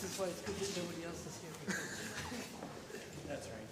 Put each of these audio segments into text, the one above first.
This is why it's good that nobody else is here. That's right.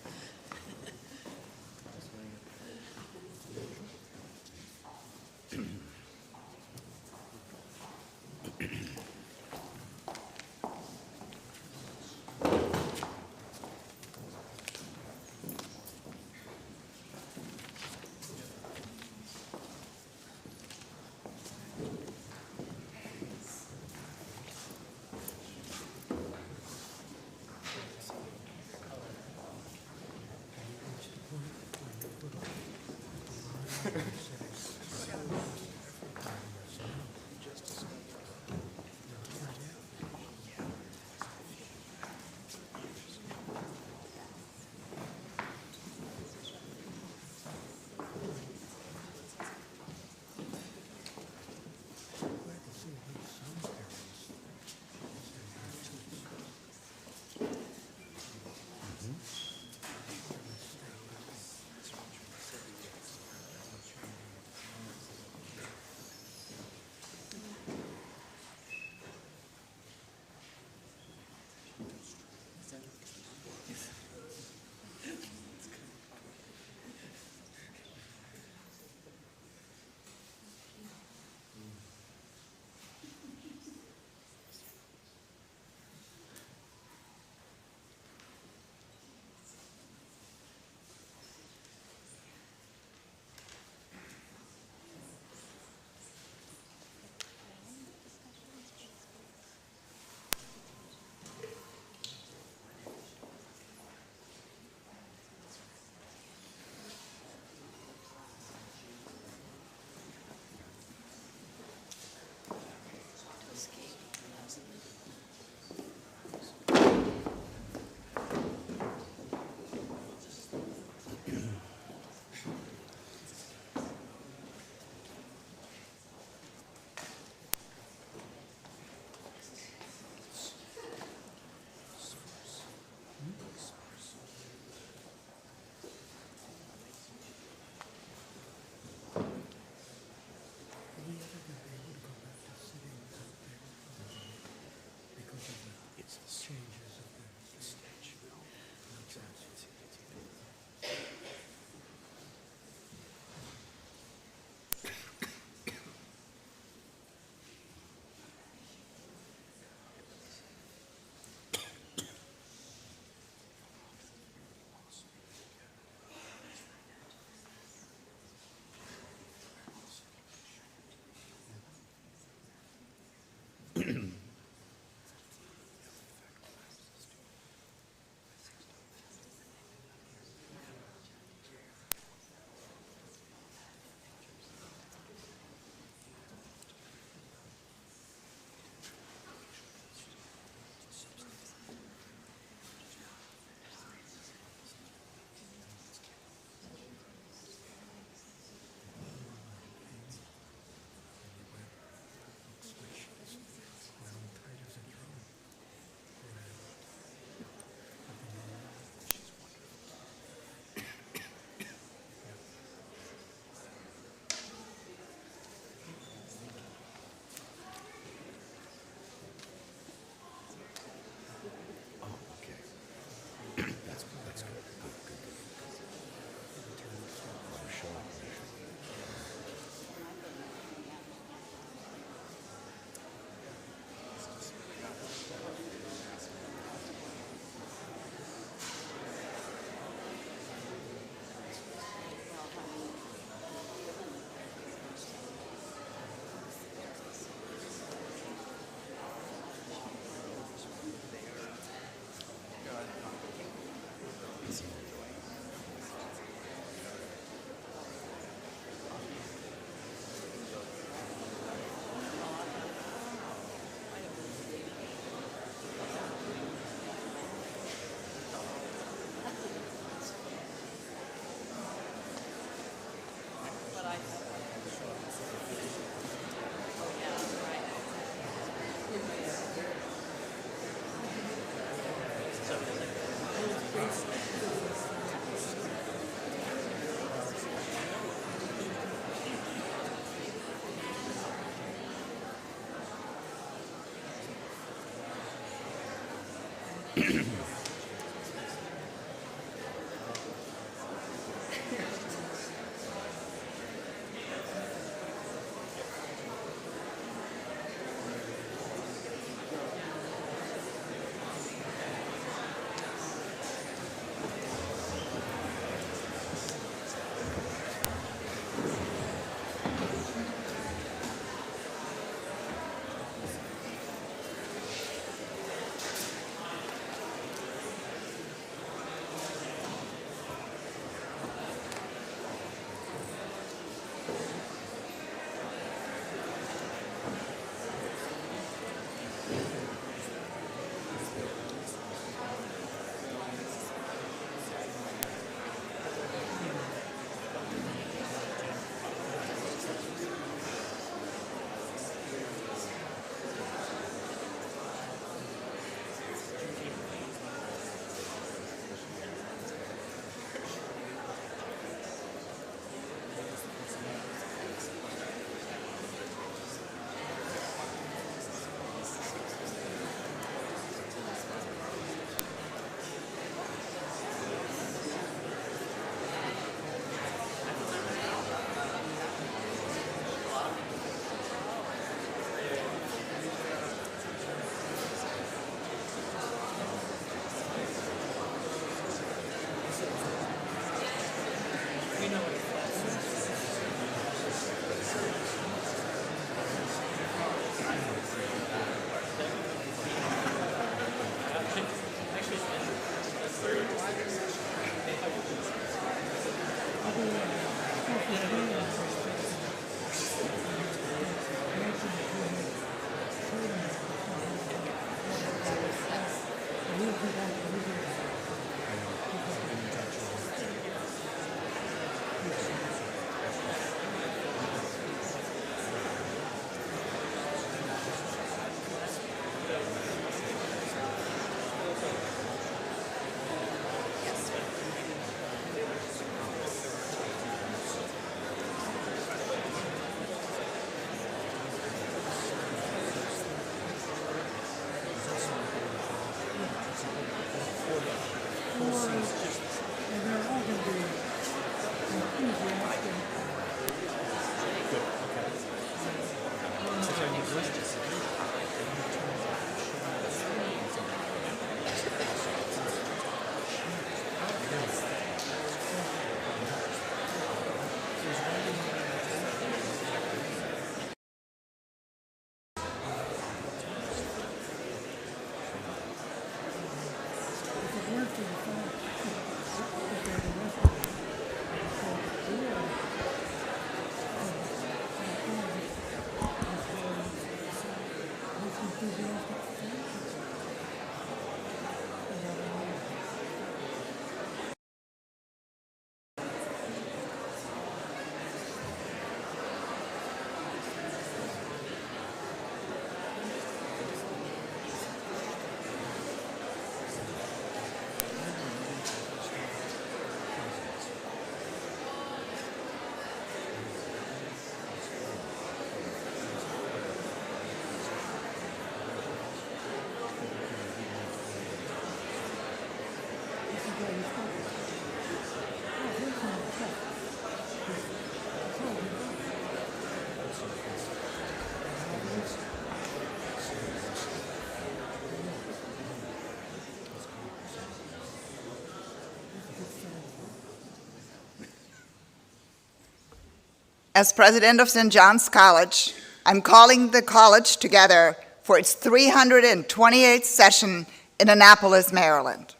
As president of St. John's College, I'm calling the college together for its 328th session in Annapolis, Maryland.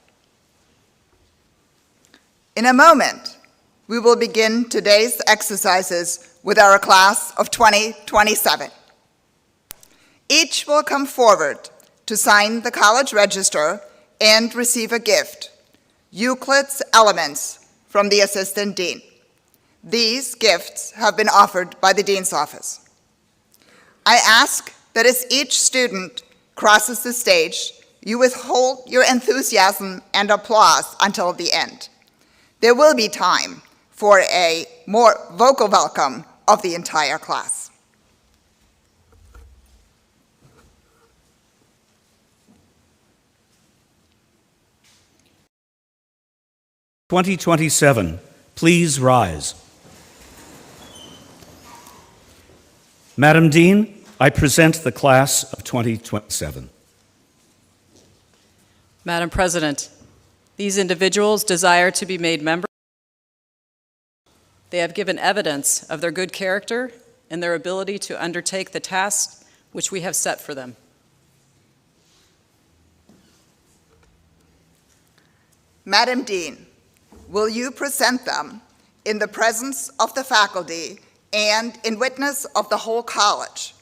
In a moment, we will begin today's exercises with our class of 2027. Each will come forward to sign the college register and receive a gift, Euclid's Elements, from the assistant dean. These gifts have been offered by the dean's office. I ask that as each student crosses the stage, you withhold your enthusiasm and applause until the end. There will be time for a more vocal welcome of the entire class. "2027, please rise." Madam Dean, I present the class of 2027. Madam President, these individuals desire to be made members. They have given evidence of their good character and their ability to undertake the tasks which we have set for them. Madam Dean, will you present them in the presence of the faculty and in witness of the whole college,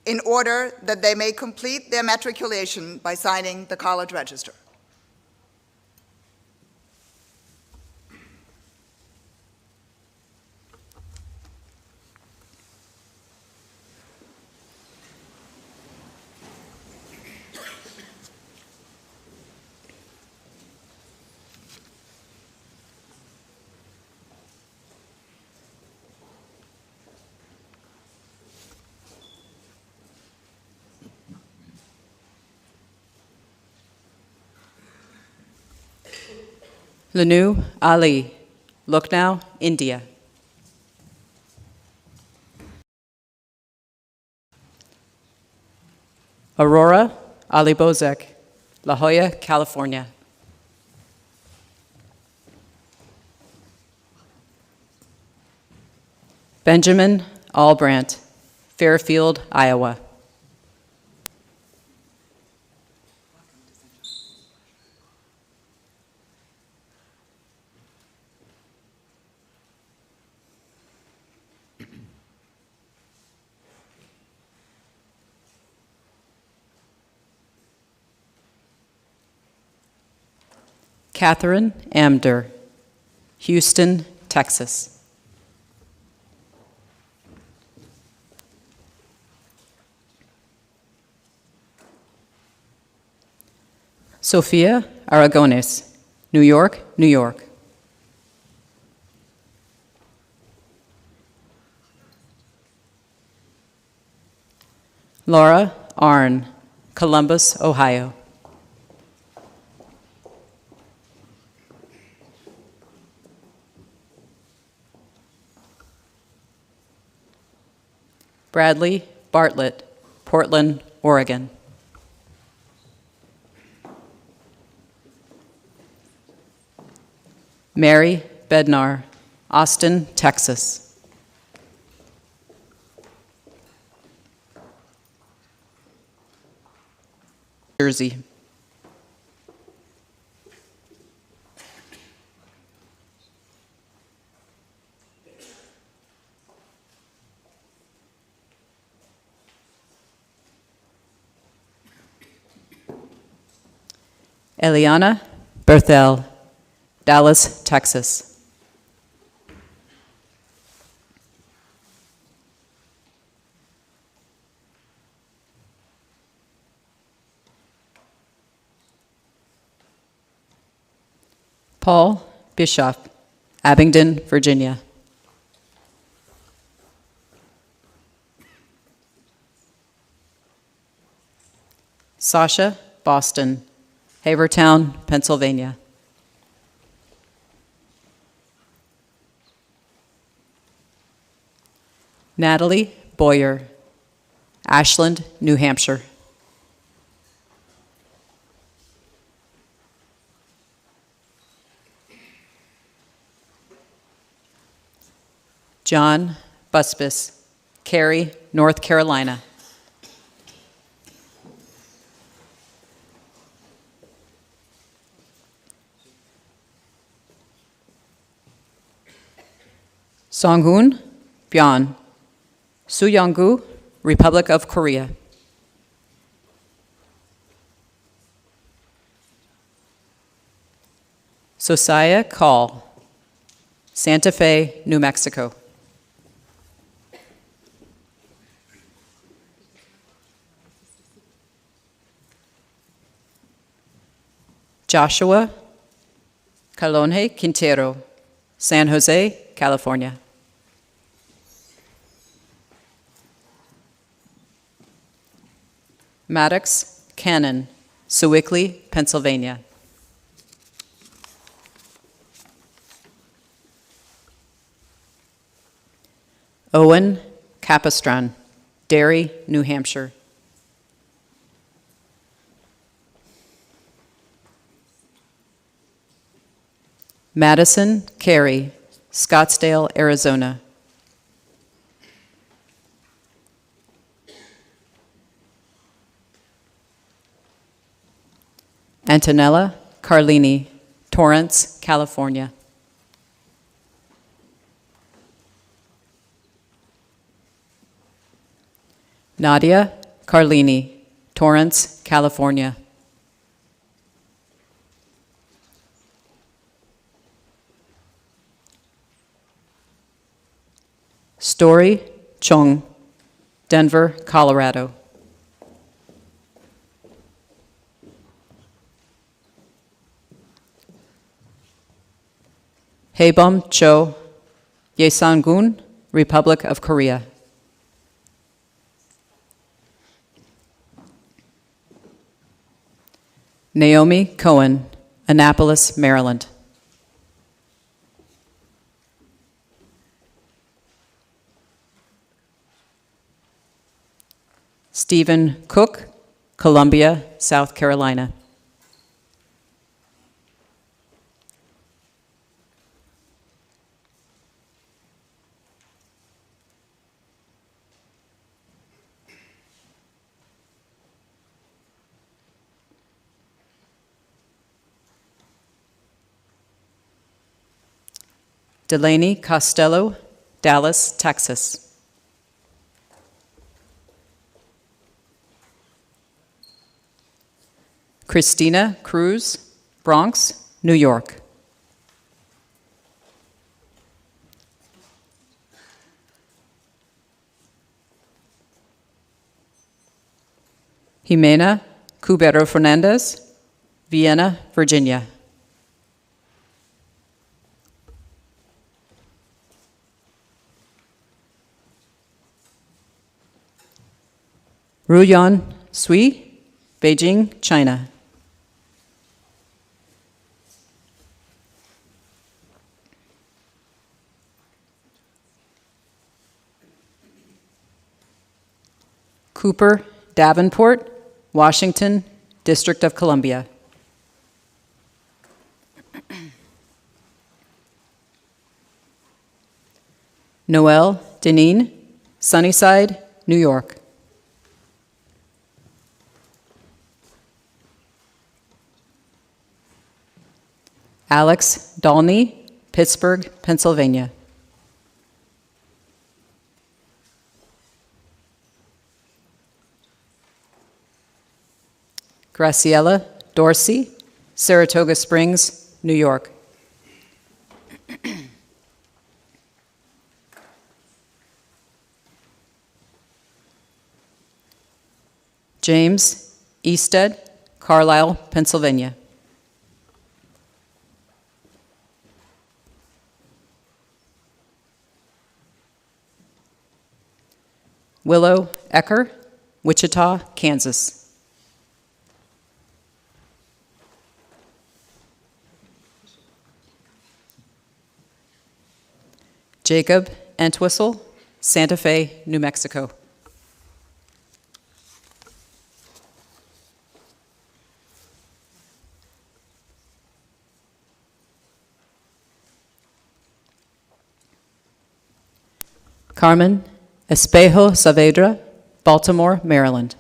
in order that they may complete their matriculation by signing the college register? Lanu Ali, Lucknow, India. Aurora Ali Bozek, La Jolla, California. Benjamin Albrandt, Fairfield, Iowa. Catherine Amder, Houston, Texas. Sofia Aragones, New York, New York. Laura Arn, Columbus, Ohio. Bradley Bartlett, Portland, Oregon. Mary Bednar, Austin, Texas. Jersey. Eliana Berthel, Dallas, Texas. Paul Bischoff, Abingdon, Virginia. Sasha Boston, Havertown, Pennsylvania. Natalie Boyer, Ashland, New Hampshire. John Busbis, Cary, North Carolina. Songhoon Byon, Suyonggu, Republic of Korea. Sosiah Call, Santa Fe, New Mexico. Joshua Calonje Quintero, San Jose, California. Maddox Cannon, Sewickley, Pennsylvania. Owen Capistran, Derry, New Hampshire. Madison Carey, Scottsdale, Arizona. Antonella Carlini, Torrance, California. Nadia Carlini, Torrance, California. Story Chung, Denver, Colorado. Haebom Cho, Yesangun, Republic of Korea. Naomi Cohen, Annapolis, Maryland. Stephen Cook, Columbia, South Carolina. Delaney Costello, Dallas, Texas. Christina Cruz, Bronx, New York. Jimena Cubero Fernandez, Vienna, Virginia. Ruyan Sui, Beijing, China. Cooper Davenport, Washington, District of Columbia. Noel Deneen, Sunnyside, New York. Alex Dalney, Pittsburgh, Pennsylvania. Graciela Dorsey, Saratoga Springs, New York. James Easted, Carlisle, Pennsylvania. Willow Ecker, Wichita, Kansas. Jacob Entwistle, Santa Fe, New Mexico. Carmen Espejo Saavedra, Baltimore, Maryland.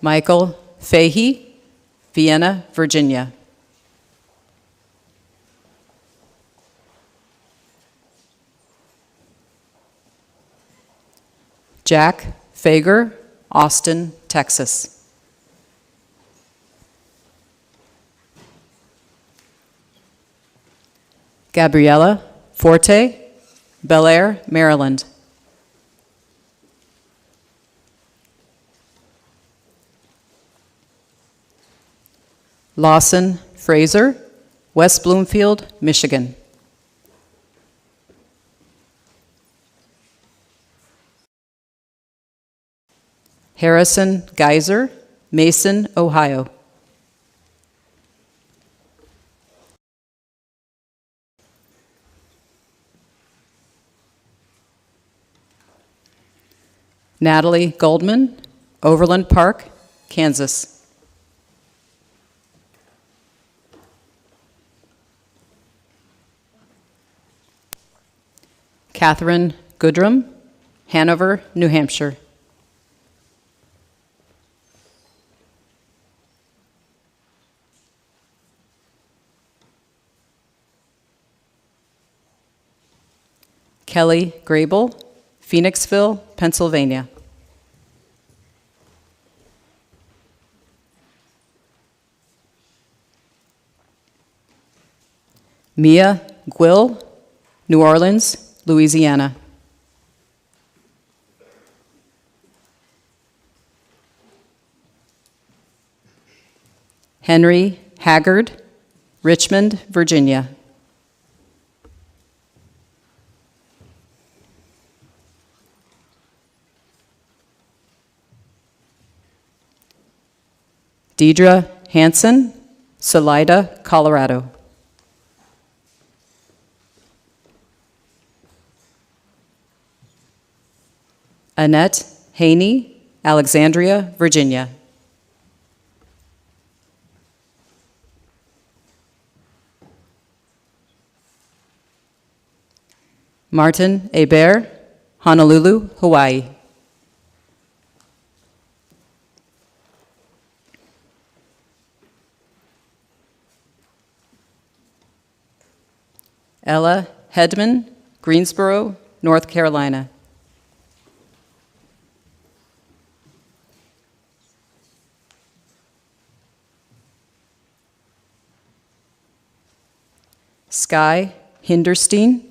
Michael Fahey, Vienna, Virginia. Jack Fager, Austin, Texas. Gabriella Forte, Bel Air, Maryland. Lawson Fraser, West Bloomfield, Michigan. Harrison Geiser, Mason, Ohio. Natalie Goldman, Overland Park, Kansas. Catherine Goodrum, Hanover, New Hampshire. Kelly Grable, Phoenixville, Pennsylvania. Mia Gwill, New Orleans, Louisiana. Henry Haggard, Richmond, Virginia. Deidre Hansen, Salida, Colorado. Annette Haney, Alexandria, Virginia. Martin Hebert, Honolulu, Hawaii. Ella Hedman, Greensboro, North Carolina. Sky Hinderstein,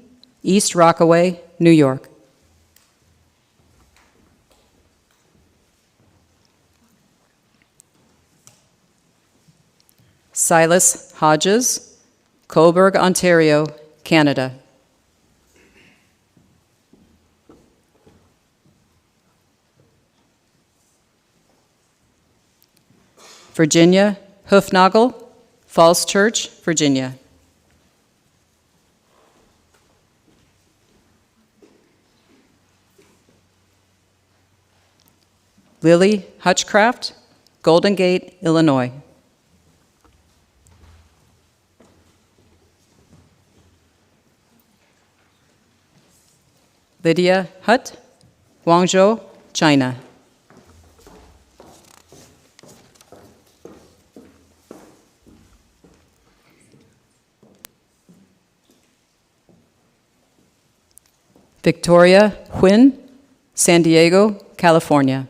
East Rockaway, New York. Silas Hodges, Cobourg, Ontario, Canada. Virginia Hoofnagel, Falls Church, Virginia. Lily Hutchcraft, Golden Gate, Illinois. Lydia Hutt, Guangzhou, China. Victoria Huynh, San Diego, California.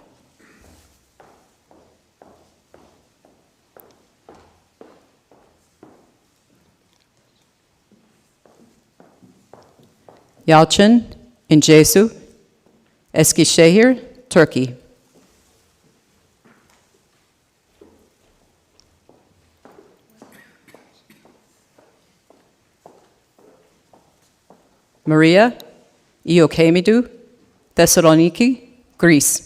Yalçın İncesu, Eskişehir, Turkey. Maria Iokamidou, Thessaloniki, Greece.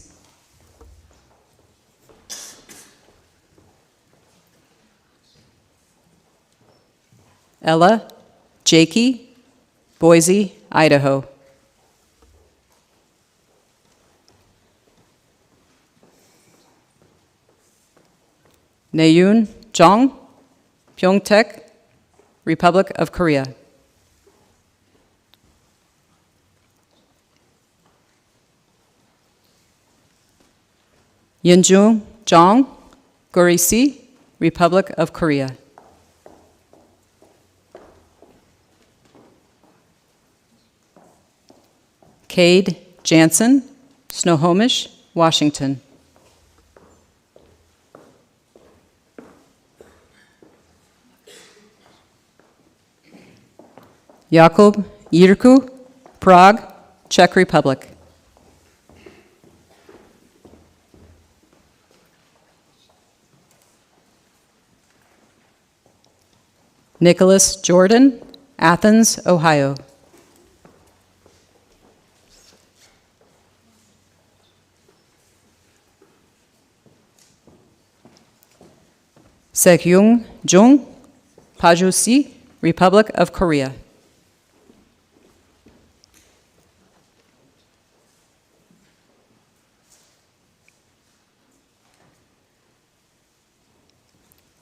Ella Jakey, Boise, Idaho. Naeun Jong, Pyeongtaek, Republic of Korea. Yinjung Jong, Gorisi, Republic of Korea. Cade Jansen, Snohomish, Washington. Jakub Jirku, Prague, Czech Republic. Nicholas Jordan, Athens, Ohio. Sekyung Jung, Pajusi, Republic of Korea.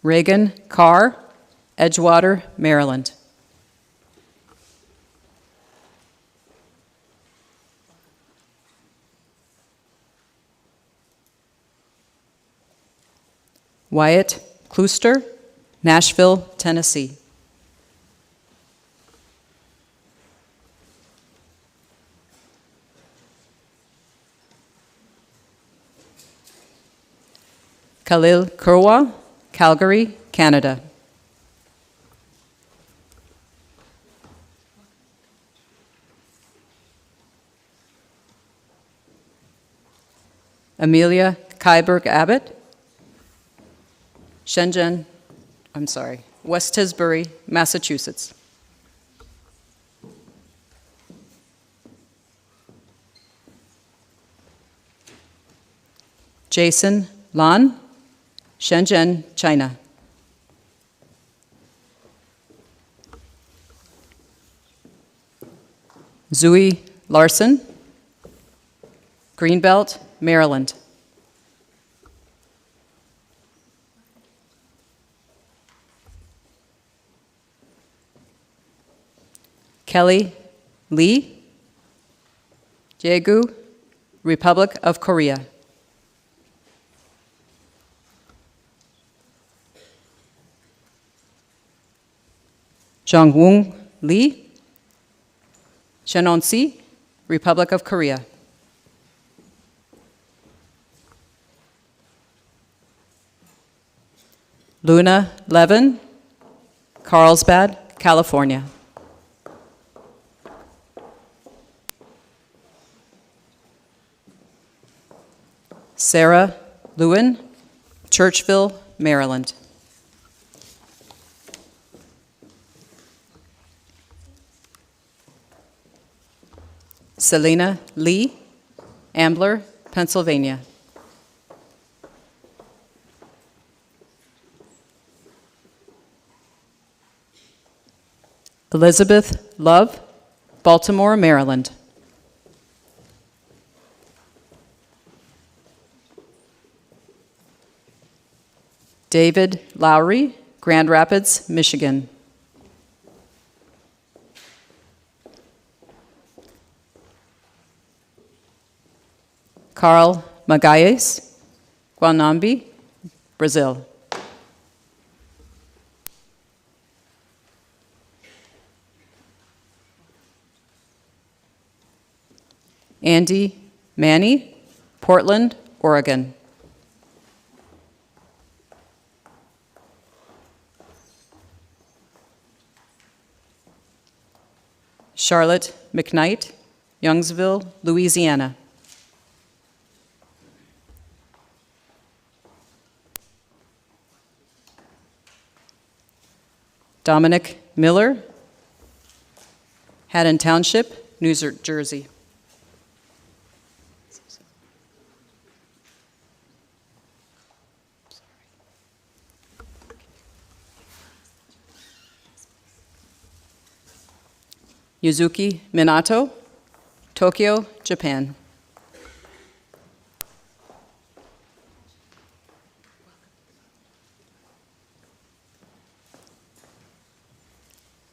Reagan Carr, Edgewater, Maryland. Wyatt Klooster, Nashville, Tennessee. Khalil Kurwa, Calgary, Canada. Amelia Kyberg Abbott, West Tisbury, Massachusetts. Jason Lan, Shenzhen, China. Zui Larson, Greenbelt, Maryland. Kelly Lee, Daegu, Republic of Korea. Jongwon Lee, Shenonsi, Republic of Korea. Luna Levin, Carlsbad, California. Sarah Lewin, Churchville, Maryland. Selena Lee, Ambler, Pennsylvania. Elizabeth Love, Baltimore, Maryland. David Lowry, Grand Rapids, Michigan. Carl Magalhães, Guanambi, Brazil. Andy Manny, Portland, Oregon. Charlotte McKnight, Youngsville, Louisiana. Dominic Miller, Haddon Township, New Jersey. Yuzuki Minato, Tokyo, Japan.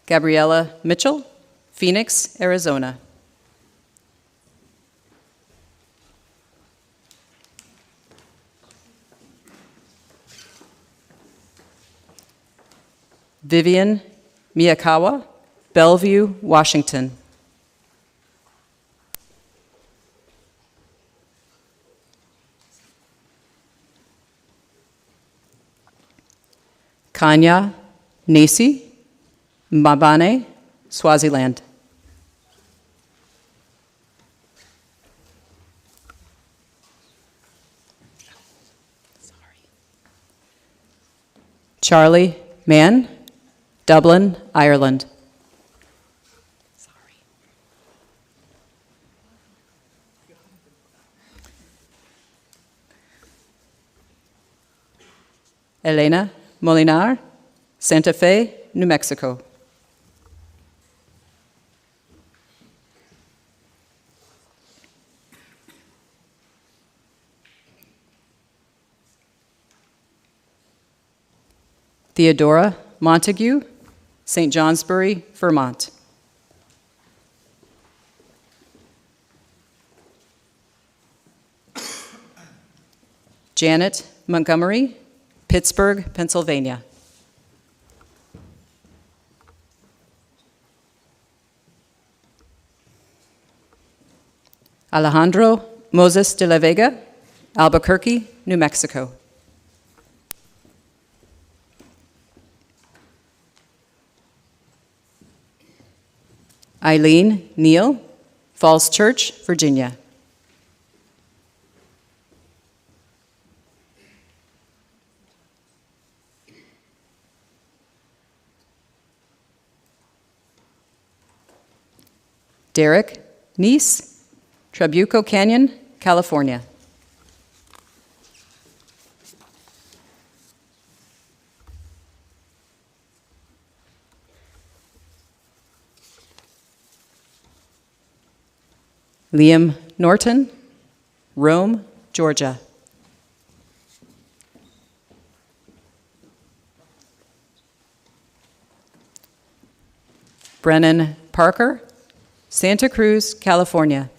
Gabriella Mitchell, Phoenix, Arizona. Vivian Miyakawa, Bellevue, Washington. Kanya Nasi, Mbabane, Swaziland. Charlie Mann, Dublin, Ireland. Elena Molinar, Santa Fe, New Mexico. Theodora Montague, St. Johnsbury, Vermont. Janet Montgomery, Pittsburgh, Pennsylvania. Alejandro Moses de la Vega, Albuquerque, New Mexico. Eileen Neal, Falls Church, Virginia. Derek Neese, Trabuco Canyon, California. Liam Norton, Rome, Georgia. Brennan Parker, Santa Cruz, California.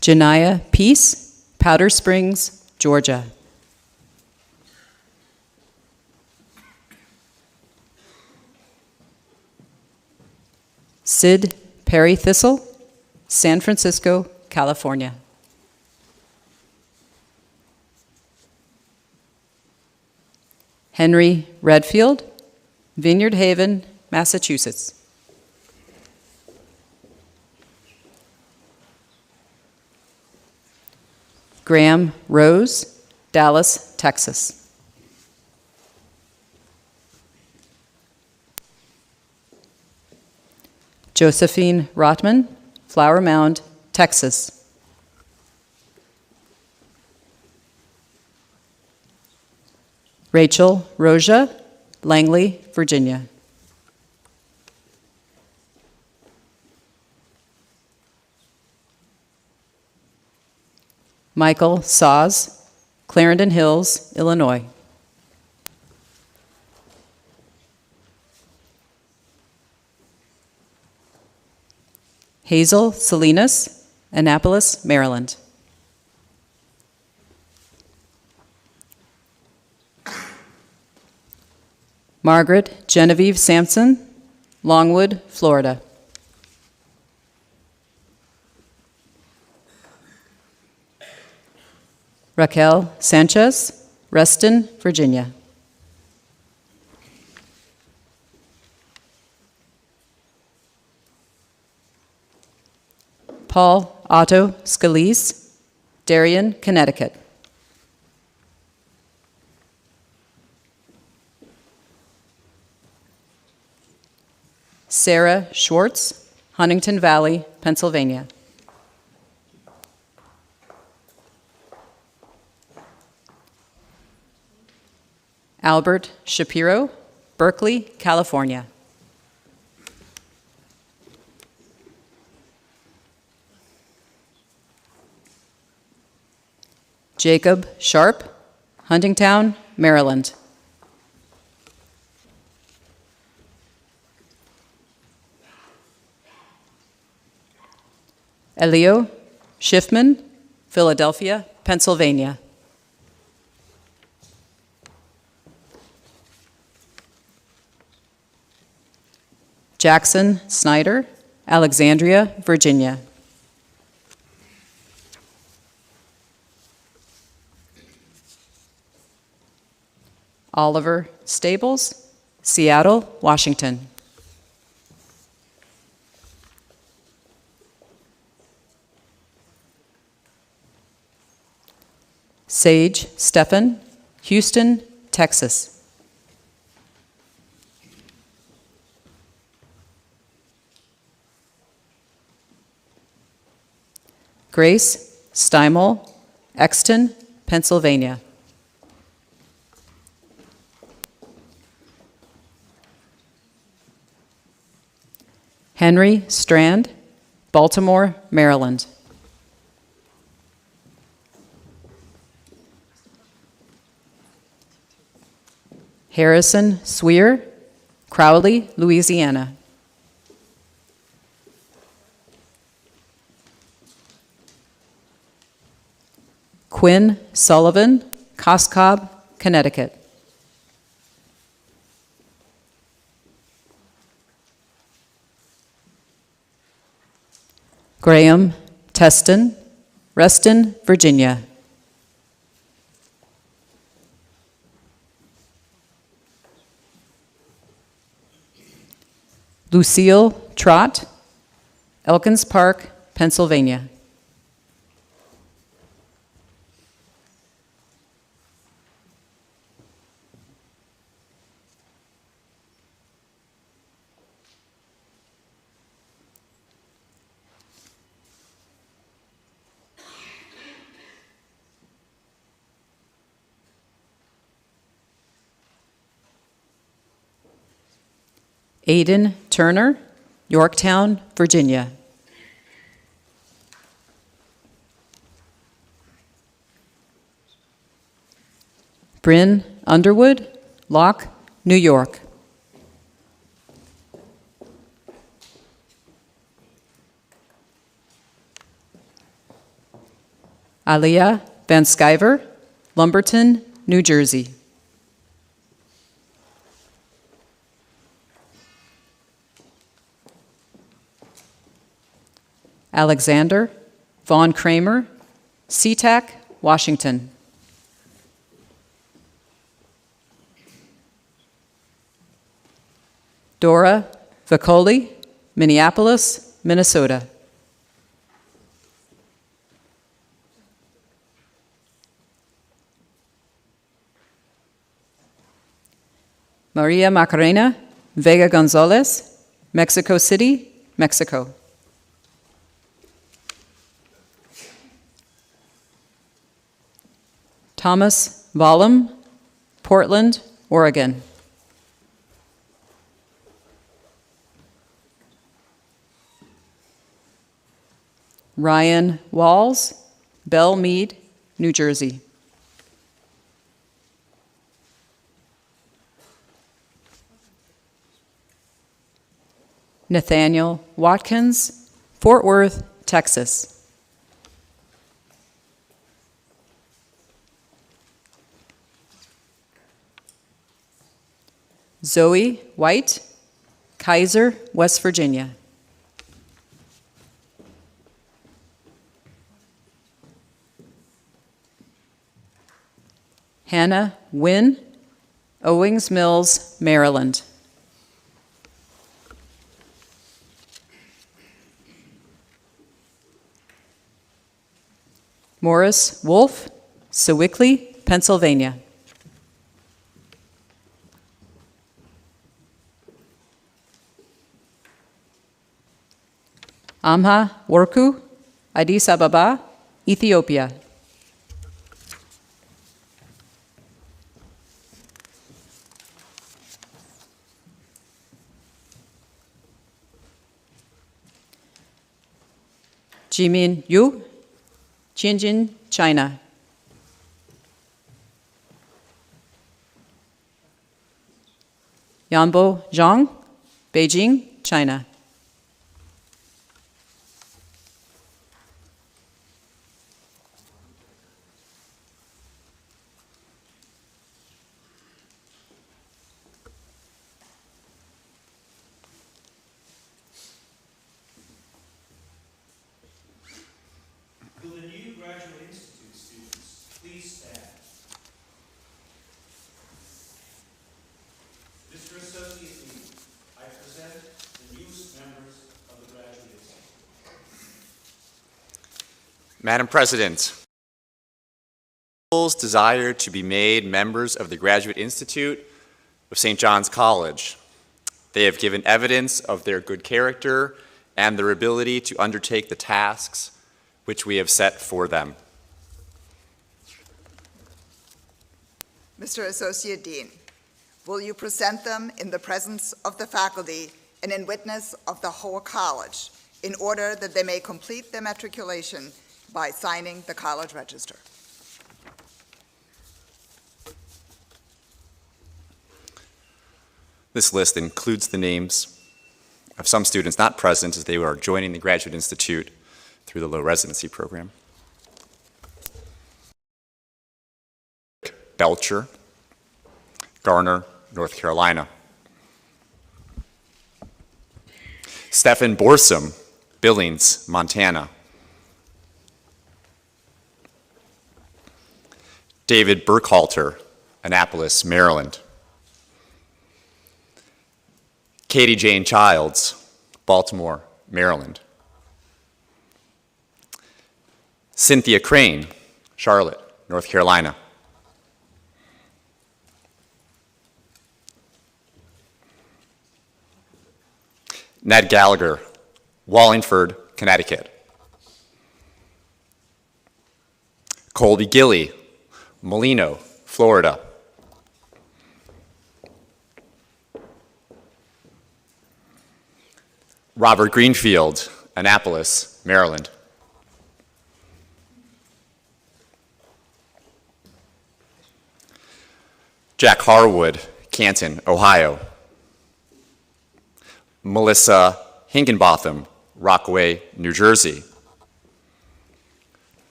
Janiyah Peace, Powder Springs, Georgia. Sid Perry Thistle, San Francisco, California. Henry Redfield, Vineyard Haven, Massachusetts. Graham Rose, Dallas, Texas. Josephine Rotman, Flower Mound, Texas. Rachel Roja, Langley, Virginia. Michael Saz, Clarendon Hills, Illinois. Hazel Salinas, Annapolis, Maryland. Margaret Genevieve Sampson, Longwood, Florida. Raquel Sanchez, Reston, Virginia. Paul Otto Scalise, Darien, Connecticut. Sarah Schwartz, Huntington Valley, Pennsylvania. Albert Shapiro, Berkeley, California. Jacob Sharp, Huntingtown, Maryland. Elio Schiffman, Philadelphia, Pennsylvania. Jackson Snyder, Alexandria, Virginia. Oliver Stables, Seattle, Washington. Sage Stephan, Houston, Texas. Grace Steimel, Exton, Pennsylvania. Henry Strand, Baltimore, Maryland. Harrison Sweer, Crowley, Louisiana. Quinn Sullivan, Coscob, Connecticut. Graham Teston, Reston, Virginia. Lucille Trott, Elkins Park, Pennsylvania. Aiden Turner, Yorktown, Virginia. Bryn Underwood, Locke, New York. Aliyah Van Skyver, Lumberton, New Jersey. Alexander Von Kramer, SeaTac, Washington. Dora Vicoli, Minneapolis, Minnesota. Maria Macarena Vega Gonzalez, Mexico City, Mexico. Thomas Vollum, Portland, Oregon. Ryan Walls, Belle Meade, New Jersey. Nathaniel Watkins, Fort Worth, Texas. Zoe White, Kaiser, West Virginia. Hannah Wynn, Owings Mills, Maryland. Morris Wolf, Sewickley, Pennsylvania. Amha Worku, Addis Ababa, Ethiopia. Jimin Yu, Tianjin, China. Yanbo Zhang, Beijing, China. Will the new Graduate Institute students please stand? Mr. Associate Dean, I present the newest members of the Graduate Institute. Madam President, desire to be made members of the Graduate Institute of St. John's College. They have given evidence of their good character and their ability to undertake the tasks which we have set for them. Mr. Associate Dean, will you present them in the presence of the faculty and in witness of the whole college in order that they may complete their matriculation by signing the college register? This list includes the names of some students not present as they are joining the Graduate Institute through the low residency program. Belcher, Garner, North Carolina. Stephen Borsum, Billings, Montana. David Burkhalter, Annapolis, Maryland. Katie Jane Childs, Baltimore, Maryland. Cynthia Crane, Charlotte, North Carolina. Ned Gallagher, Wallingford, Connecticut. Colby Gilly, Molino, Florida. Robert Greenfield, Annapolis, Maryland. Jack Harwood, Canton, Ohio. Melissa Higginbotham, Rockaway, New Jersey.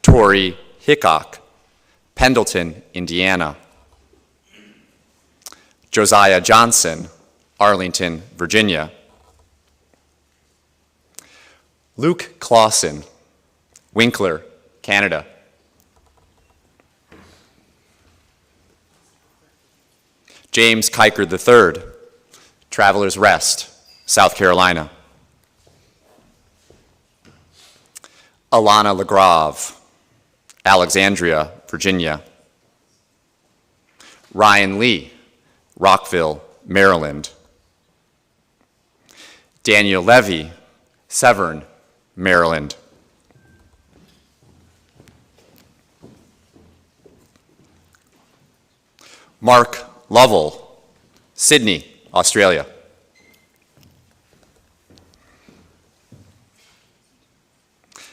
Tori Hickok, Pendleton, Indiana. Josiah Johnson, Arlington, Virginia. Luke Clausen, Winkler, Canada. James Kiker III, Travelers Rest, South Carolina. Alana LaGrave, Alexandria, Virginia. Ryan Lee, Rockville, Maryland. Daniel Levy, Severn, Maryland. Mark Lovell, Sydney, Australia.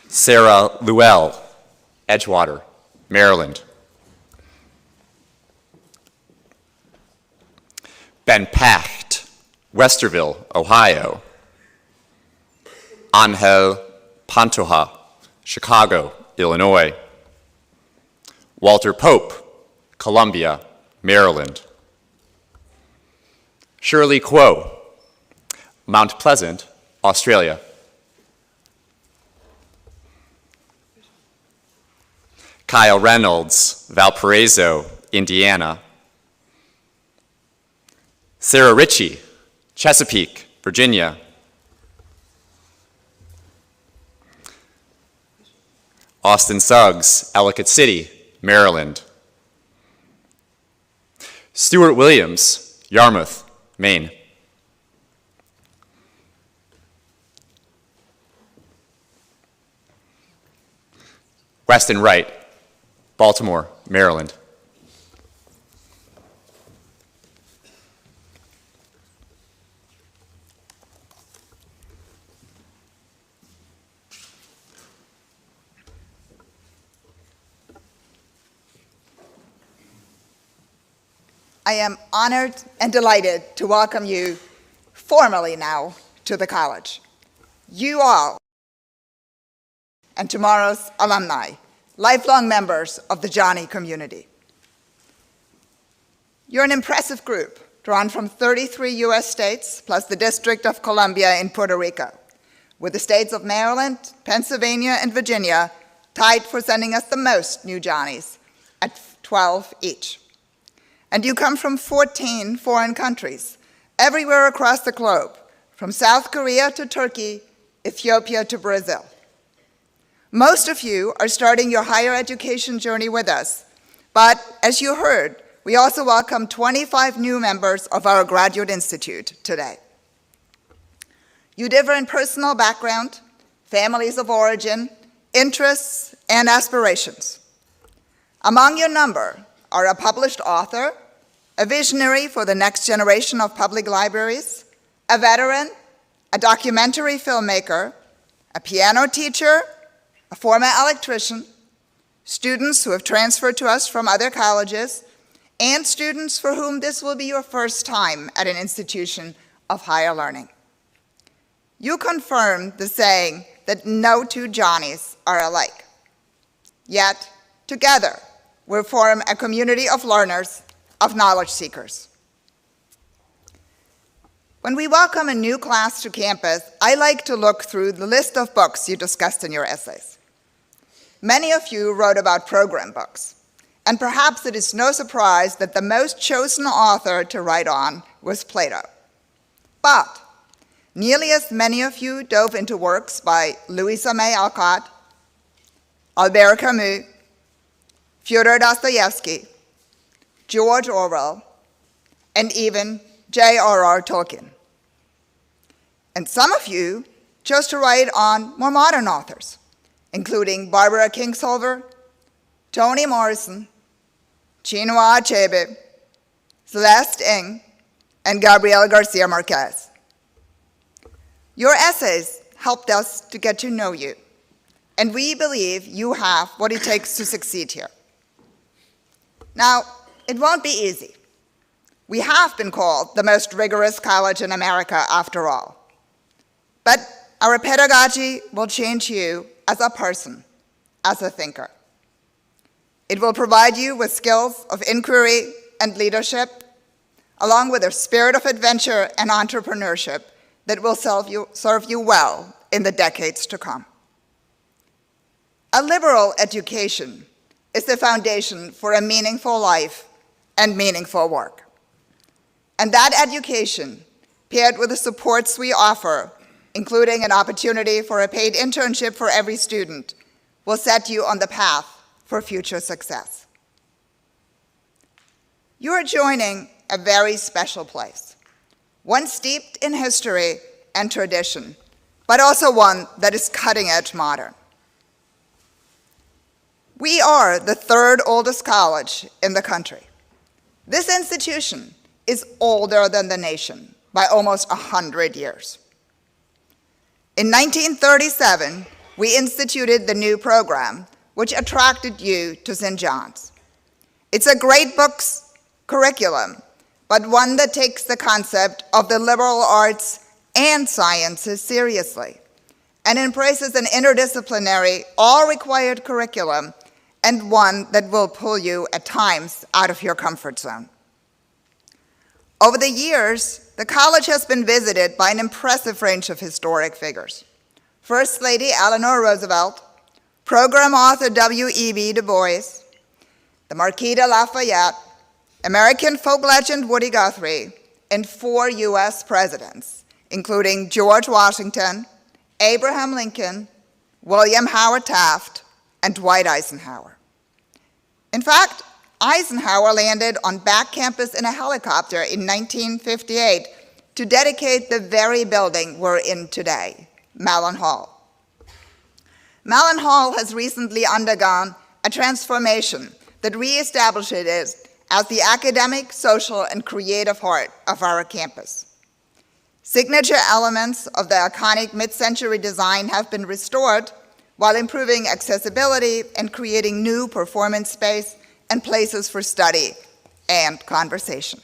Sarah Llewell, Edgewater, Maryland. Ben Pacht, Westerville, Ohio. Angel Pantoja, Chicago, Illinois. Walter Pope, Columbia, Maryland. Shirley Kuo, Mount Pleasant, Australia. Kyle Reynolds, Valparaiso, Indiana. Sarah Ritchie, Chesapeake, Virginia. Austin Suggs, Ellicott City, Maryland. Stuart Williams, Yarmouth, Maine. Weston Wright, Baltimore, Maryland. I am honored and delighted to welcome you formally now to the college. You all, and tomorrow's alumni, lifelong members of the Johnny community. You're an impressive group, drawn from 33 US states, plus the District of Columbia in Puerto Rico, with the states of Maryland, Pennsylvania, and Virginia tied for sending us the most new Johnnies, at 12 each. And you come from 14 foreign countries, everywhere across the globe, from South Korea to Turkey, Ethiopia to Brazil. Most of you are starting your higher education journey with us, but as you heard, we also welcome 25 new members of our Graduate Institute today. You differ in personal background, families of origin, interests, and aspirations. Among your number are a published author, a visionary for the next generation of public libraries, a veteran, a documentary filmmaker, a piano teacher, a former electrician, students who have transferred to us from other colleges, and students for whom this will be your first time at an institution of higher learning. You confirm the saying that no two Johnnies are alike. Yet, together, we form a community of learners, of knowledge seekers. When we welcome a new class to campus, I like to look through the list of books you discussed in your essays. Many of you wrote about program books, and perhaps it is no surprise that the most chosen author to write on was Plato. But nearly as many of you dove into works by Louisa May Alcott, Albert Camus, Fyodor Dostoevsky, George Orwell, and even J.R.R. Tolkien. And some of you chose to write on more modern authors, including Barbara Kingsolver, Toni Morrison, Chinua Achebe, Celeste Ng, and Gabriel Garcia Marquez. Your essays helped us to get to know you, and we believe you have what it takes to succeed here. Now, it won't be easy. We have been called the most rigorous college in America, after all. But our pedagogy will change you as a person, as a thinker. It will provide you with skills of inquiry and leadership, along with a spirit of adventure and entrepreneurship that will serve you well in the decades to come. A liberal education is the foundation for a meaningful life and meaningful work. And that education paired with the supports we offer, including an opportunity for a paid internship for every student, will set you on the path for future success. You are joining a very special place, one steeped in history and tradition, but also one that is cutting-edge modern. We are the third oldest college in the country. This institution is older than the nation by almost 100 years. In 1937, we instituted the new program, which attracted you to St. John's. It's a great books curriculum, but one that takes the concept of the liberal arts and sciences seriously, and embraces an interdisciplinary, all-required curriculum, and one that will pull you at times out of your comfort zone. Over the years, the college has been visited by an impressive range of historic figures. First Lady Eleanor Roosevelt, program author W.E.B. Du Bois, the Marquis de Lafayette, American folk legend Woody Guthrie, and 4 U.S. presidents, including George Washington, Abraham Lincoln, William Howard Taft, and Dwight Eisenhower. In fact, Eisenhower landed on back campus in a helicopter in 1958 to dedicate the very building we're in today, Mellon Hall. Mellon Hall has recently undergone a transformation that reestablished it as the academic, social, and creative heart of our campus. Signature elements of the iconic mid-century design have been restored while improving accessibility and creating new performance space and places for study and conversation.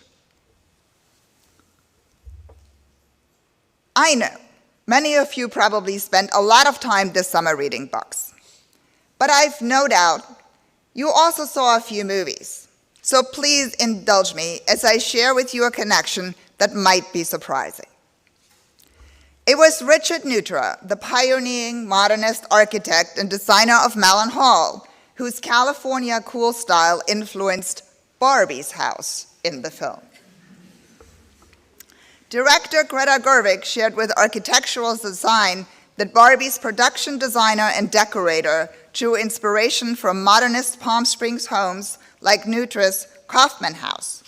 I know many of you probably spent a lot of time this summer reading books, but I've no doubt you also saw a few movies. So please indulge me as I share with you a connection that might be surprising. It was Richard Neutra, the pioneering modernist architect and designer of Mellon Hall, whose California cool style influenced Barbie's house in the film. Director Greta Gerwig shared with architectural design that Barbie's production designer and decorator drew inspiration from modernist Palm Springs homes like Neutra's Kaufman House.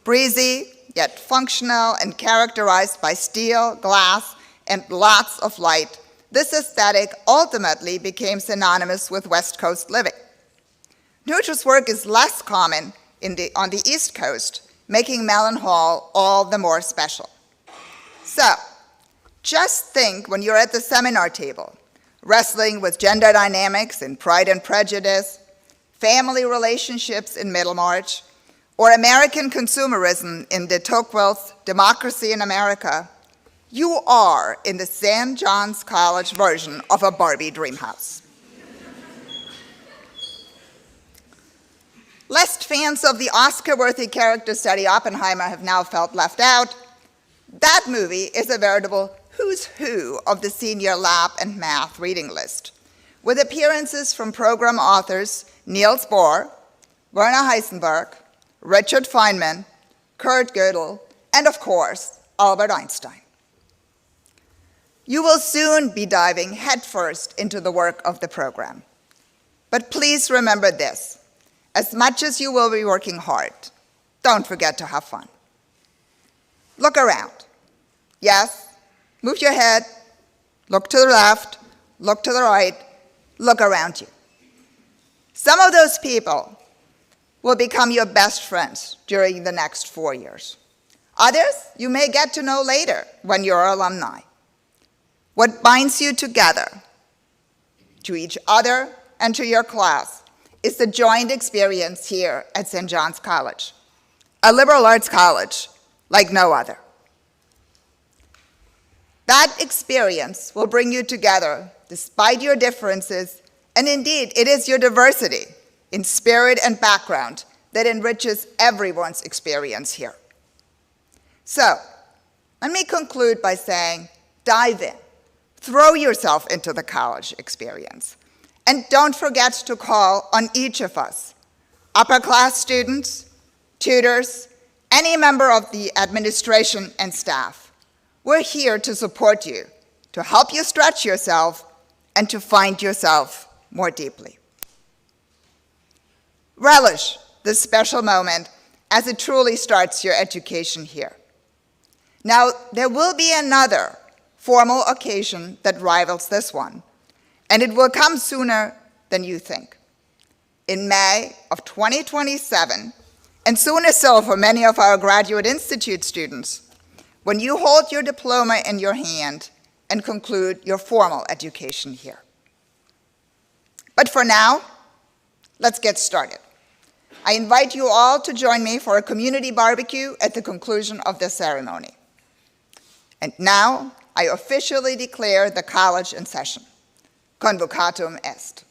Breezy, yet functional and characterized by steel, glass, and lots of light, this aesthetic ultimately became synonymous with West Coast living. Neutra's work is less common on the East Coast, making Mellon Hall all the more special. So, just think when you're at the seminar table, wrestling with gender dynamics in Pride and Prejudice, family relationships in Middlemarch, or American consumerism in de Tocqueville's Democracy in America, you are in the St. John's College version of a Barbie dream house. Lest fans of the Oscar-worthy character study Oppenheimer have now felt left out, that movie is a veritable who's who of the senior lab and math reading list, with appearances from program authors Niels Bohr, Werner Heisenberg, Richard Feynman, Kurt Gödel, and of course, Albert Einstein. You will soon be diving headfirst into the work of the program. But please remember this: as much as you will be working hard, don't forget to have fun. Look around. Yes, move your head, look to the left, look to the right, look around you. Some of those people will become your best friends during the next 4 years. Others you may get to know later when you're alumni. What binds you together, to each other and to your class, is the joint experience here at St. John's College, a liberal arts college like no other. That experience will bring you together despite your differences, and indeed, it is your diversity in spirit and background that enriches everyone's experience here. So, let me conclude by saying, dive in, throw yourself into the college experience, and don't forget to call on each of us, upper class students, tutors, any member of the administration and staff. We're here to support you, to help you stretch yourself, and to find yourself more deeply. Relish this special moment as it truly starts your education here. Now, there will be another formal occasion that rivals this one, and it will come sooner than you think. In May of 2027, and sooner still for many of our Graduate Institute students, when you hold your diploma in your hand and conclude your formal education here. But for now, let's get started. I invite you all to join me for a community barbecue at the conclusion of this ceremony. And now, I officially declare the college in session. Convocatum est.